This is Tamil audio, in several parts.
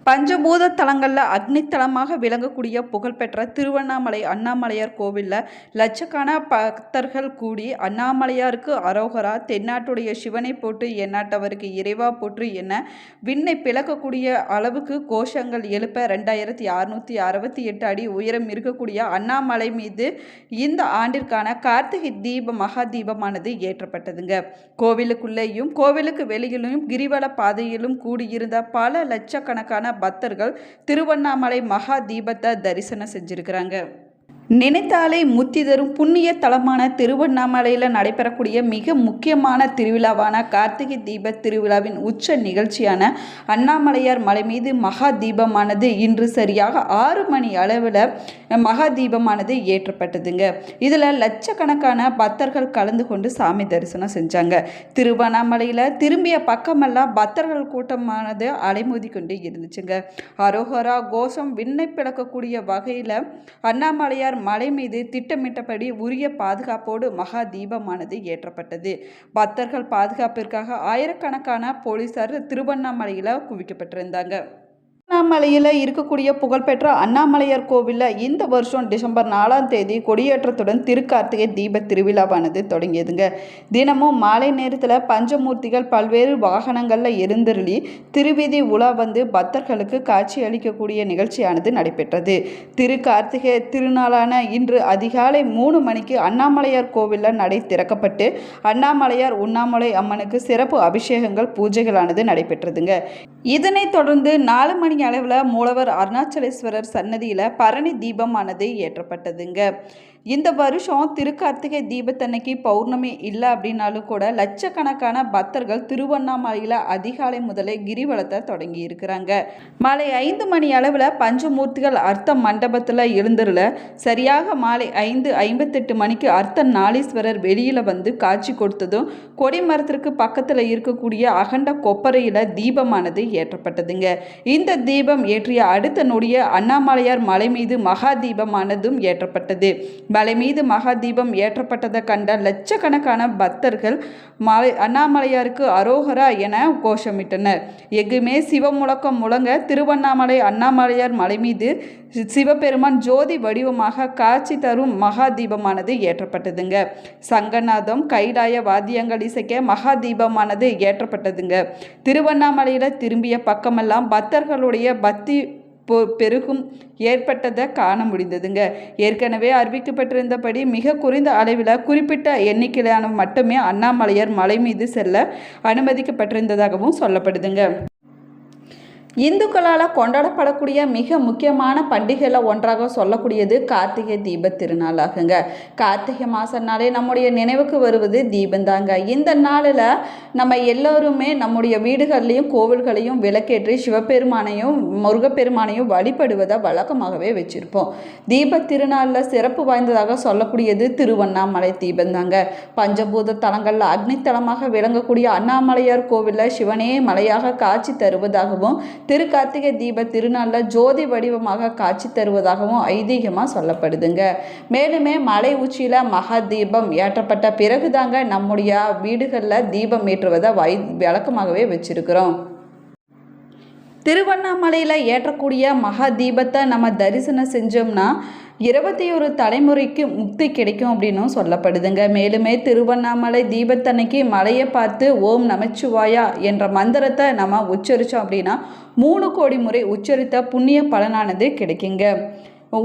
பஞ்சபூத தலங்களில் அக்னித்தலமாக விளங்கக்கூடிய புகழ்பெற்ற திருவண்ணாமலை அண்ணாமலையார் கோவிலில் லட்சக்கணக்கான பக்தர்கள் கூடி அண்ணாமலையாருக்கு அரோகரா, தென்னாட்டுடைய சிவனை போட்டு எந்நாட்டவருக்கு இறைவா போற்று என விண்ணை பிளக்கக்கூடிய அளவுக்கு கோஷங்கள் எழுப்ப 2668 அடி உயரம் இருக்கக்கூடிய அண்ணாமலை மீது இந்த ஆண்டிற்கான கார்த்திகை மகா தீபமானது ஏற்றப்பட்டதுங்க. கோவிலுக்குள்ளேயும் கோவிலுக்கு வெளியிலும் கிரிவல பாதையிலும் கூடியிருந்த பல லட்சக்கணக்கான பக்தர்கள் திருவண்ணாமலை மகா தீபத்தை தரிசனம் செஞ்சிருக்கிறாங்க. நினைத்தாலே முத்தி தரும் புண்ணிய தலமான திருவண்ணாமலையில் நடைபெறக்கூடிய மிக முக்கியமான திருவிழாவான கார்த்திகை தீப திருவிழாவின் உச்ச நிகழ்ச்சியான அண்ணாமலையார் மலை மீது மகா தீபமானது இன்று சரியாக 6 மணி அளவில் மகா தீபமானது ஏற்றப்பட்டதுங்க. இதில் லட்சக்கணக்கான பக்தர்கள் கலந்து கொண்டு சாமி தரிசனம் செஞ்சாங்க. திருவண்ணாமலையில் திரும்பிய பக்கமெல்லாம் பக்தர்கள் கூட்டமானது அலைமோதி கொண்டு இருந்துச்சுங்க. அரோகரா கோஷம் விண்ணை பிளக்கக்கூடிய வகையில் அண்ணாமலையார் மலை மீது திட்டமிட்டபடி உரிய பாதுகாப்போடு மகா தீபமானது ஏற்றப்பட்டது. பக்தர்கள் பாதுகாப்பிற்காக ஆயிரக்கணக்கான போலீசார் திருவண்ணாமலையில் குவிக்கப்பட்டிருந்தாங்க. அண்ணாமலையில் இருக்கக்கூடிய புகழ்பெற்ற அண்ணாமலையார் கோவிலில் இந்த வருஷம் டிசம்பர் 4ஆம் தேதி கொடியேற்றத்துடன் திருக்கார்த்திகை தீப திருவிழாவானது தொடங்கியதுங்க. தினமும் மாலை நேரத்தில் பஞ்சமூர்த்திகள் பல்வேறு வாகனங்களில் எழுந்தருளி திருவீதி உலா வந்து பக்தர்களுக்கு காட்சி அளிக்கக்கூடிய நிகழ்ச்சியானது நடைபெற்றது. திருக்கார்த்திகை திருநாளான இன்று அதிகாலை 3 மணிக்கு அண்ணாமலையார் கோவிலில் நடை திறக்கப்பட்டு அண்ணாமலையார் உண்ணாமலை அம்மனுக்கு சிறப்பு அபிஷேகங்கள் பூஜைகளானது நடைபெற்றதுங்க. இதனைத் தொடர்ந்து 4 மணி அளவில் மூலவர் அருணாச்சலேஸ்வரர் சன்னதியில் பரணி தீபமானது ஏற்றப்பட்டதுங்க. இந்த வருஷம் திருக்கார்த்திகை தீபத்தன்னைக்கு பௌர்ணமி இல்லை அப்படின்னாலும் கூட லட்சக்கணக்கான பக்தர்கள் திருவண்ணாமலையில் அதிகாலை முதலே கிரிவலத்தை தொடங்கி இருக்கிறாங்க. மாலை 5 மணி அளவில் பஞ்சமூர்த்திகள் அர்த்த மண்டபத்தில் எழுந்தருள சரியாக மாலை 5:58 மணிக்கு அர்த்த நாளீஸ்வரர் வெளியில் வந்து காட்சி கொடுத்ததும் கொடிமரத்திற்கு பக்கத்தில் இருக்கக்கூடிய அகண்ட கொப்பரையில் தீபமானது ஏற்றப்பட்டதுங்க. இந்த தீபம் ஏற்றிய அடுத்த நொடிய அண்ணாமலையார் மலை மீது மகா தீபமானதும் ஏற்றப்பட்டது. மலை மீது மகா தீபம் ஏற்றப்பட்டதை கண்ட லட்சக்கணக்கான பக்தர்கள் அண்ணாமலையாருக்கு அரோகரா என கோஷமிட்டனர். எங்குமே சிவ முழக்கம் முழங்க திருவண்ணாமலை அண்ணாமலையார் மலை மீது சிவபெருமான் ஜோதி வடிவமாக காட்சி தரும் மகா தீபமானது ஏற்றப்பட்டதுங்க. சங்கநாதம் கைலாய வாத்தியங்கள் இசைக்க மகா தீபமானது ஏற்றப்பட்டதுங்க. திருவண்ணாமலையில் திரும்பிய பக்கமெல்லாம் பக்தர்களுடைய பக்தி பெருகும் ஏற்பட்டதை காண முடிந்ததுங்க. ஏற்கனவே அறிவிக்கப்பட்டிருந்தபடி மிக குறைந்த அளவில் குறிப்பிட்ட எண்ணிக்கையிலான மட்டுமே அண்ணாமலையார் மலை மீது செல்ல அனுமதிக்கப்பட்டிருந்ததாகவும் சொல்லப்படுதுங்க. இந்துக்களால் கொண்டாடப்படக்கூடிய மிக முக்கியமான பண்டிகையில் ஒன்றாக சொல்லக்கூடியது கார்த்திகை தீப திருநாளாகுங்க. கார்த்திகை மாதம்னாலே நம்முடைய நினைவுக்கு வருவது தீபந்தாங்க. இந்த நாளில் நம்ம எல்லோருமே நம்முடைய வீடுகள்லையும் கோவில்களையும் விளக்கேற்றி சிவபெருமானையும் முருகப்பெருமானையும் வழிபடுவதை வழக்கமாகவே வச்சுருப்போம். தீப திருநாளில் சிறப்பு வாய்ந்ததாக சொல்லக்கூடியது திருவண்ணாமலை தீபந்தாங்க. பஞ்சபூத தலங்களில் அக்னித்தலமாக விளங்கக்கூடிய அண்ணாமலையார் கோவிலில் சிவனே மலையாக காட்சி தருவதாகவும் திருக்கார்த்திகை தீப திருநாளில் ஜோதி வடிவமாக காட்சி தருவதாகவும் ஐதீகமாக சொல்லப்படுதுங்க. மேலுமே மலை உச்சியில் மகா தீபம் ஏற்றப்பட்ட பிறகுதாங்க நம்முடைய வீடுகளில் தீபம் ஏற்றுவதை வழக்கமாகவே வச்சிருக்கிறோம். திருவண்ணாமலையில் ஏற்றக்கூடிய மகா தீபத்தை நம்ம தரிசனம் செஞ்சோம்னா 21 தலைமுறைக்கு முக்தி கிடைக்கும் அப்படின்னும் சொல்லப்படுதுங்க. மேலுமே திருவண்ணாமலை தீபத்தன்னைக்கு மலையை பார்த்து ஓம் நமச்சிவாயா என்ற மந்திரத்தை நம்ம உச்சரித்தோம் அப்படின்னா 3 கோடி முறை உச்சரித்த புண்ணிய பலனானது கிடைக்குங்க.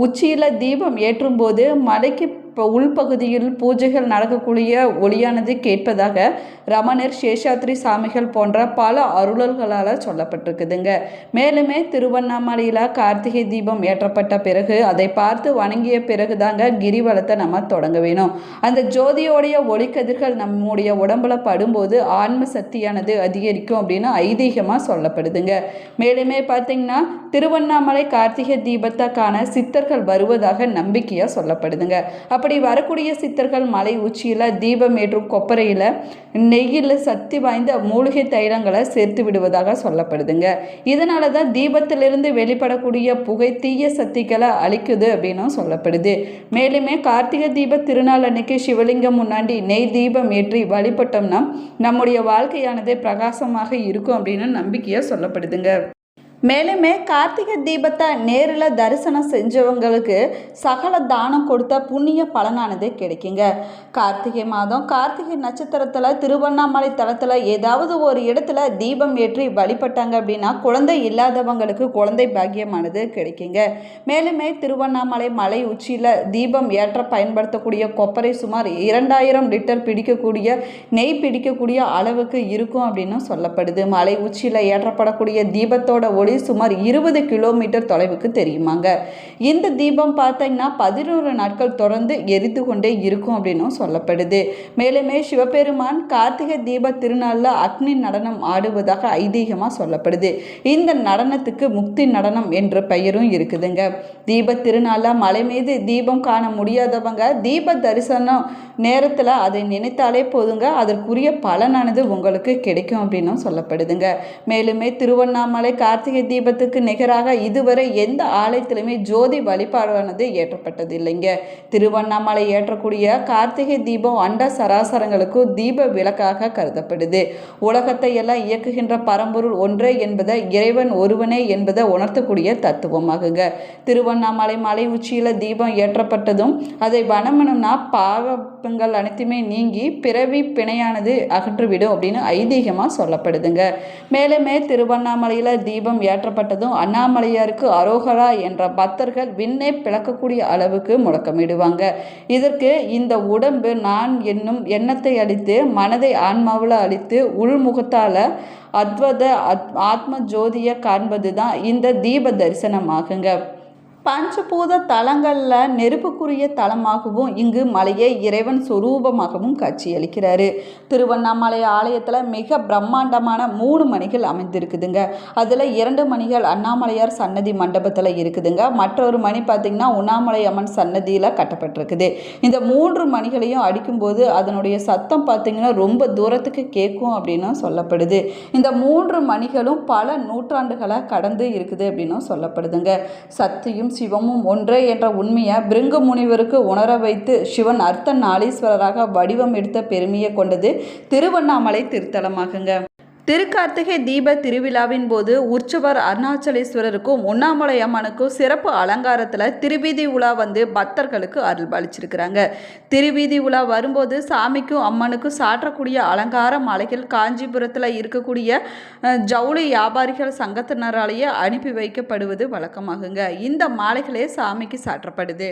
உச்சியில் தீபம் ஏற்றும் போது மலைக்கு உள்பகுதியில் பூஜைகள் நடக்கக்கூடிய ஒளியானது கேட்பதாக ரமணர், சேஷாத்ரி சாமிகள் போன்ற பல அருளல்களால் சொல்லப்பட்டிருக்குதுங்க. மேலுமே திருவண்ணாமலையில் கார்த்திகை தீபம் ஏற்றப்பட்ட பிறகு அதை பார்த்து வணங்கிய பிறகு தாங்க கிரிவலத்தை நம்ம தொடங்க வேணும். அந்த ஜோதியோடைய ஒளிக்கதிர்கள் நம்முடைய உடம்புல படும்போது ஆன்ம சக்தியானது அதிகரிக்கும் அப்படின்னு ஐதீகமாக சொல்லப்படுதுங்க. மேலுமே பார்த்தீங்கன்னா திருவண்ணாமலை கார்த்திகை தீபத்தை காண சித்தர்கள் வருவதாக நம்பிக்கையாக சொல்லப்படுதுங்க. அப்படி வரக்கூடிய சித்தர்கள் மலை உச்சியில் தீபம் ஏற்றும் கொப்பரையில் நெய்யில் சக்தி வாய்ந்த மூலிகை தைலங்களை சேர்த்து விடுவதாக சொல்லப்படுதுங்க. இதனால தான் தீபத்திலிருந்து வெளிப்படக்கூடிய புகை தீய சக்திகளை அழிக்குது அப்படின்னும் சொல்லப்படுது. மேலுமே கார்த்திகை தீப திருநாள் அன்னைக்கு சிவலிங்கம் முன்னாடி நெய் தீபம் ஏற்றி வழிபட்டோம்னா நம்முடைய வாழ்க்கையானது பிரகாசமாக இருக்கும் அப்படின்னு நம்பிக்கையாக சொல்லப்படுதுங்க. மேலுமே கார்த்திகை தீபத்தை நேரில் தரிசனம் செஞ்சவங்களுக்கு சகல தானம் கொடுத்த புண்ணிய பலனானது கிடைக்குங்க. கார்த்திகை மாதம் கார்த்திகை நட்சத்திரத்தில் திருவண்ணாமலை தலத்தில் ஏதாவது ஒரு இடத்துல தீபம் ஏற்றி வழிபட்டாங்க அப்படின்னா குழந்தை இல்லாதவங்களுக்கு குழந்தை பாக்கியமானது கிடைக்குங்க. மேலுமே திருவண்ணாமலை மலை உச்சியில் தீபம் ஏற்ற பயன்படுத்தக்கூடிய கொப்பரை சுமார் 2000 லிட்டர் பிடிக்கக்கூடிய நெய் பிடிக்கக்கூடிய அளவுக்கு இருக்கும் அப்படின்னு சொல்லப்படுது. மலை உச்சியில் ஏற்றப்படக்கூடிய தீபத்தோட ஒளி சுமார் 20 கிலோமீட்டர் தொலைவுக்கு தெரியுமாங்க. இந்த தீபம் பார்த்தீங்கன்னா 11 நாட்கள் தொடர்ந்து எரிந்து கொண்டே இருக்கும் அப்படின்னும் சொல்லப்படுது. மேலுமே சிவபெருமான் கார்த்திகை தீப திருநாளில் அக்னி நடனம் ஆடுவதாக ஐதீகமாக சொல்லப்படுது. இந்த நடனத்துக்கு முக்தி நடனம் என்ற பெயரும் இருக்குதுங்க. தீப திருநாளில் மலை மீது தீபம் காண முடியாதவங்க தீப தரிசனம் நேரத்தில் அதை நினைத்தாலே போதுங்க, அதற்குரிய பலனானது உங்களுக்கு கிடைக்கும் அப்படின்னும் சொல்லப்படுதுங்க. மேலுமே திருவண்ணாமலை கார்த்திகை தீபத்துக்கு நிகராக இதுவரை எந்த ஆலயத்திலுமே ஜோதி வழிபாடானது ஏற்றப்பட்டது இல்லைங்க. திருவண்ணாமலை ஏற்றக்கூடிய கார்த்திகை தீபம் அண்ட சராசரங்களுக்கு தீப விளக்காக கருதப்படுது. உலகத்தை எல்லாம் இயக்குகின்ற பரம்பொருள் ஒன்றே என்பதை, இறைவன் ஒருவனே என்பதை உணர்த்தக்கூடிய தத்துவமாகுங்க. திருவண்ணாமலை மலை உச்சியில் தீபம் ஏற்றப்பட்டதும் அதை வணங்கணும்னா பாவங்கள் அனைத்துமே நீங்கி பிறவி பிணையானது அகற்றுவிடும் அப்படின்னு ஐதீகமாக சொல்லப்படுதுங்க. மேலுமே திருவண்ணாமலையில் தீபம் ஏற்றப்பட்டதும் அண்ணாமலையாருக்கு அரோகரா என்ற பக்தர்கள் விண்ணை பிளக்கக்கூடிய அளவுக்கு முழக்கமிடுவாங்க. இதற்கு இந்த உடம்பு நான் என்னும் எண்ணத்தை அழித்து மனதை ஆன்மாவில் அழித்து உள்முகத்தால் அத்வத ஆத்ம ஜோதியை காண்பது தான் இந்த தீப தரிசனமாகுங்க. பஞ்சபூத தலங்களில் நெருப்புக்குரிய தலமாகவும் இங்கு மலையை இறைவன் சொரூபமாகவும் காட்சியளிக்கிறாரு. திருவண்ணாமலை ஆலயத்தில் மிக பிரம்மாண்டமான 3 மணிகள் அமைந்திருக்குதுங்க. அதில் 2 மணிகள் அண்ணாமலையார் சன்னதி மண்டபத்தில் இருக்குதுங்க. மற்றொரு மணி பார்த்திங்கன்னா உண்ணாமலை அம்மன் சன்னதியில் கட்டப்பட்டிருக்குது. இந்த 3 மணிகளையும் அடிக்கும்போது அதனுடைய சத்தம் பார்த்திங்கன்னா ரொம்ப தூரத்துக்கு கேட்கும் அப்படின்னு சொல்லப்படுது. இந்த 3 மணிகளும் பல நூற்றாண்டுகளை கடந்து இருக்குது அப்படின்னும் சொல்லப்படுதுங்க. சக்தியும் சிவமும் ஒன்றே என்ற உண்மையை பிருங்க முனிவருக்கு உணர வைத்து சிவன் அர்த்த நாளீஸ்வரராக வடிவம் எடுத்த பெருமையை கொண்டது திருவண்ணாமலை திருத்தலமாகுங்க. திருக்கார்த்திகை தீப திருவிழாவின் போது உற்சவர் அருணாச்சலேஸ்வரருக்கும் உண்ணாமலை அம்மனுக்கும் சிறப்பு அலங்காரத்தில் திருவீதி உலா வந்து பக்தர்களுக்கு அருள் பாலிச்சிருக்கிறாங்க. திருவீதி உலா வரும்போது சாமிக்கும் அம்மனுக்கும் சாற்றக்கூடிய அலங்கார மாலைகள் காஞ்சிபுரத்தில் இருக்கக்கூடிய ஜவுளி வியாபாரிகள் சங்கத்தினராலேயே அனுப்பி வைக்கப்படுவது வழக்கமாகுங்க. இந்த மாலைகளே சாமிக்கு சாற்றப்படுது.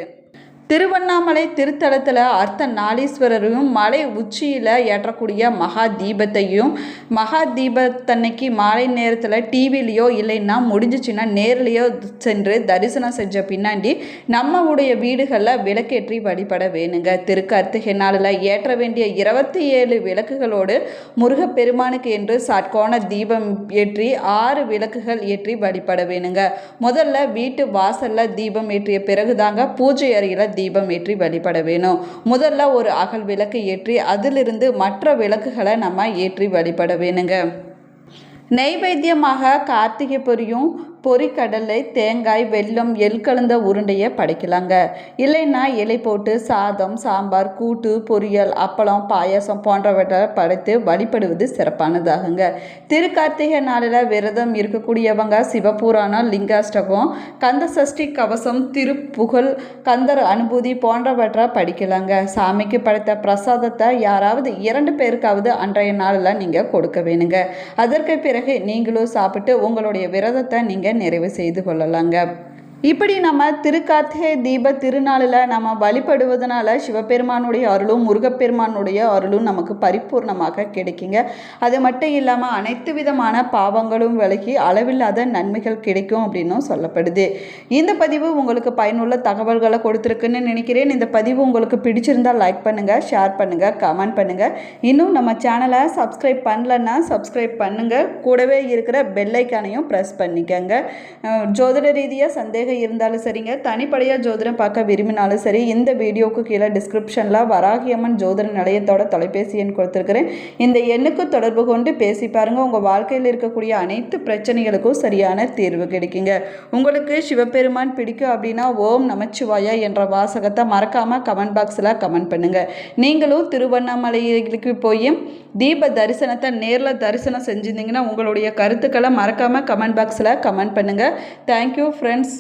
திருவண்ணாமலை திருத்தலத்தில் அர்த்த நாளீஸ்வரரையும் மலை உச்சியில் ஏற்றக்கூடிய மகா தீபத்தையும் மகா தீபத்தன்னைக்கு மாலை நேரத்தில் டிவிலையோ இல்லைன்னா முடிஞ்சிச்சுன்னா நேர்லையோ சென்று தரிசனம் செஞ்ச பின்னாடி நம்மளுடைய வீடுகளில் விளக்கேற்றி வழிபட வேணுங்க. திருக்கார்த்திகை நாளில் ஏற்ற வேண்டிய 27 விளக்குகளோடு முருகப்பெருமானுக்கு என்று சட்கோண தீபம் ஏற்றி 6 விளக்குகள் ஏற்றி வழிபட வேணுங்க. முதல்ல வீட்டு வாசலில் தீபம் ஏற்றிய பிறகுதாங்க பூஜை அறையில் தீபம் ஏற்றி வழிபட வேணும். முதல்ல ஒரு அகல் விளக்கு ஏற்றி அதிலிருந்து மற்ற விளக்குகளை நம்ம ஏற்றி வழிபட வேணுங்க. நெய்வேத்தியமாக கார்த்திகை பொரியும் பொரிக்கடலை, தேங்காய், வெல்லம், எள் கலந்த உருண்டையை படைக்கலாங்க. இல்லைன்னா இலை போட்டு சாதம், சாம்பார், கூட்டு, பொரியல், அப்பளம், பாயாசம் போன்றவற்றை படைத்து வழிபடுவது சிறப்பானதாகுங்க. திருக்கார்த்திகை நாளில் விரதம் இருக்கக்கூடியவங்க சிவபுராணம், லிங்காஷ்டகம், கந்த சஷ்டி கவசம், திருப்புகழ், கந்தர் அனுபூதி போன்றவற்றை படிக்கலாங்க. சாமிக்கு படைத்த பிரசாதத்தை யாராவது 2 பேருக்காவது அன்றைய நாளில் நீங்கள் கொடுக்க வேணுங்க. அதற்கு பிறகு நீங்களும் சாப்பிட்டு உங்களுடைய விரதத்தை நீங்கள் நிறைவு செய்து கொள்ளலாங்க. இப்படி நம்ம திருக்கார்த்திகை தீப திருநாளில் நம்ம வழிபடுவதனால சிவபெருமானுடைய அருளும் முருகப்பெருமானுடைய அருளும் நமக்கு பரிபூர்ணமாக கிடைக்குங்க. அது மட்டும் இல்லாமல் அனைத்து விதமான பாவங்களும் விலகி அளவில்லாத நன்மைகள் கிடைக்கும் அப்படின்னும் சொல்லப்படுது. இந்த பதிவு உங்களுக்கு பயனுள்ள தகவல்களை கொடுத்துருக்குன்னு நினைக்கிறேன். இந்த பதிவு உங்களுக்கு பிடிச்சிருந்தால் லைக் பண்ணுங்கள், ஷேர் பண்ணுங்கள், கமெண்ட் பண்ணுங்கள். இன்னும் நம்ம சேனலை சப்ஸ்கிரைப் பண்ணலன்னா சப்ஸ்கிரைப் பண்ணுங்கள். கூடவே இருக்கிற பெல் ஐக்கானையும் ப்ரெஸ் பண்ணிக்கங்க. ஜோதிட ரீதியாக சந்தேக சந்தேகம் இருந்தாலும் சரிங்க, தனிப்படையாக ஜோதிடம் பார்க்க விரும்பினாலும் சரி, இந்த வீடியோவுக்கு கீழே டிஸ்கிரிப்ஷனில் வராகியம்மன் ஜோதிட நிலையத்தோட தொலைபேசி எண் கொடுத்துருக்குறேன். இந்த எண்ணுக்கு தொடர்பு கொண்டு பேசி பாருங்கள். உங்கள் வாழ்க்கையில் இருக்கக்கூடிய அனைத்து பிரச்சனைகளுக்கும் சரியான தீர்வு கிடைக்குங்க. உங்களுக்கு சிவபெருமான் பிடிக்கும் அப்படின்னா ஓம் நமச்சிவாயா என்ற வாசகத்தை மறக்காமல் கமெண்ட் பாக்ஸில் கமெண்ட் பண்ணுங்கள். நீங்களும் திருவண்ணாமலைக்கு போய் தீப தரிசனத்தை நேரில் தரிசனம் செஞ்சுருந்தீங்கன்னா உங்களுடைய கருத்துக்களை மறக்காமல் கமெண்ட் பாக்ஸில் கமெண்ட் பண்ணுங்கள். Thank you friends.